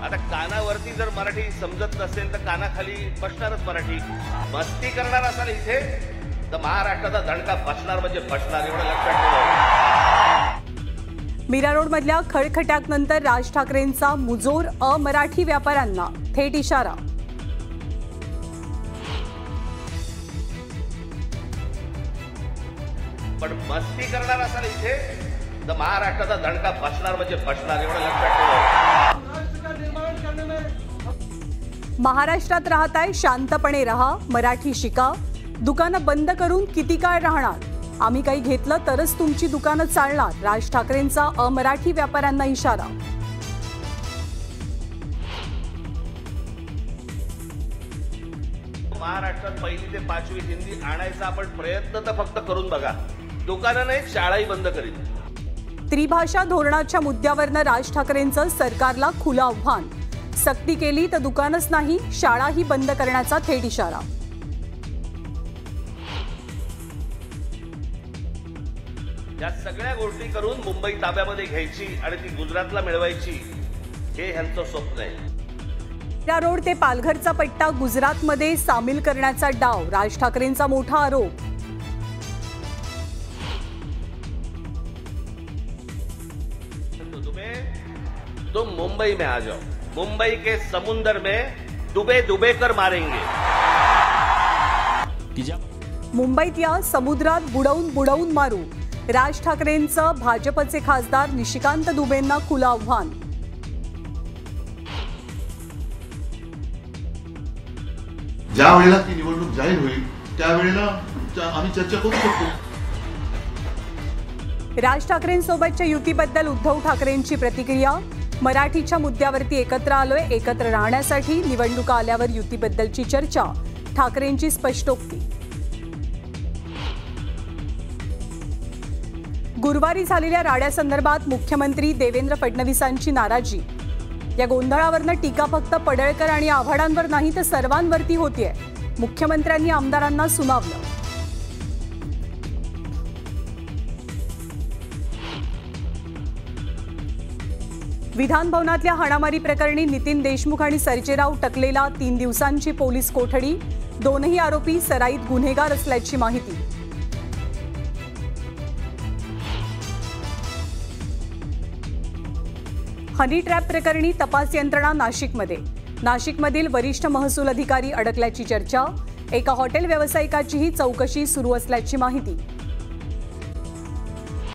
आता कानावरती जर मराठी समजत नसेल तर कानाखाली बसणारच मराठी. मस्ती करणार असाल इथे तर महाराष्ट्राचा दणका बसणार म्हणजे बसणार, एवढं लक्षात ठेवा. मीरा रोड मधल्या खळखट्यानंतर राज ठाकरेंचा मुजोर अमराठी व्यापाऱ्यांना थेट इशारा. पण मस्ती करणार असाल इथे तर महाराष्ट्राचा दणका बसणार म्हणजे बसणार, एवढं लक्षात ठेवा. महाराष्ट्रात राहताय, शांतपणे राहा, मराठी शिका. दुकानं बंद करून किती काळ राहणार? आम्ही काही घेतलं तरच तुमची दुकानं चालणार. राज ठाकरेंचा अमराठी व्यापाऱ्यांना इशारा. महाराष्ट्रात 1ली ते 5वी हिंदी आणायचा आपण प्रयत्न तर फक्त करून बघा. दुकानं नाही, शाळाही बंद करीत. त्रिभाषा धोरणाच्या मुद्द्यावरनं राज ठाकरेंचं सरकारला खुलं आव्हान. सक्ती केली तर दुकानच नाही, शाळाही बंद करण्याचा थेट इशारा. या सगळ्या गोष्टी करून मुंबई ताब्यामध्ये घ्यायची आणि ती गुजरातला मिळवायची, हे ह्यांचं स्वप्न आहे. मीरा रोड ते पालघरचा पट्टा गुजरातमध्ये सामील करण्याचा डाव, राज ठाकरेंचा मोठा आरोप. तुम मुंबई में आ जाओ, मुंबई के समुंदर में डुबे डुबे कर मारेंगे. मुंबईत या समुद्रात बुडवून बुडवून मारू. राज ठाकरेंचं भाजपचे खासदार निशिकांत दुबेंना खुलं आव्हान. ज्या वेळेला ती निवडणूक जाहीर होईल त्यावेळेला आम्ही चर्चा करू शकतो. राज ठाकरेंसोबतच्या युतीबद्दल उद्धव ठाकरेंची प्रतिक्रिया. मराठीच्या मुद्द्यावरती एकत्र आलोय, एकत्र राहण्यासाठी. निवडणुका आल्यावर युतीबद्दलची चर्चा. ठाकरेंची स्पष्टोक्ती. गुरुवारी झालेल्या राड्यासंदर्भात मुख्यमंत्री देवेंद्र फडणवीसांची नाराजी. या गोंधळावरनं टीका फक्त पडळकर आणि आव्हाडांवर नाही तर सर्वांवरती होतीये. मुख्यमंत्र्यांनी आमदारांना सुनावलं. विधान भवनातल्या हाणामारी प्रकरणी नितीन देशमुख आणि सर्जेराव टकलेला 3 दिवसांची पोलीस कोठडी. दोनही आरोपी सराईत गुन्हेगार असल्याची माहिती. हनी ट्रॅप प्रकरणी तपास यंत्रणा नाशिकमध्ये. नाशिकमधील वरिष्ठ महसूल अधिकारी अडकल्याची चर्चा. एका हॉटेल व्यावसायिकाचीही चौकशी सुरू असल्याची माहिती.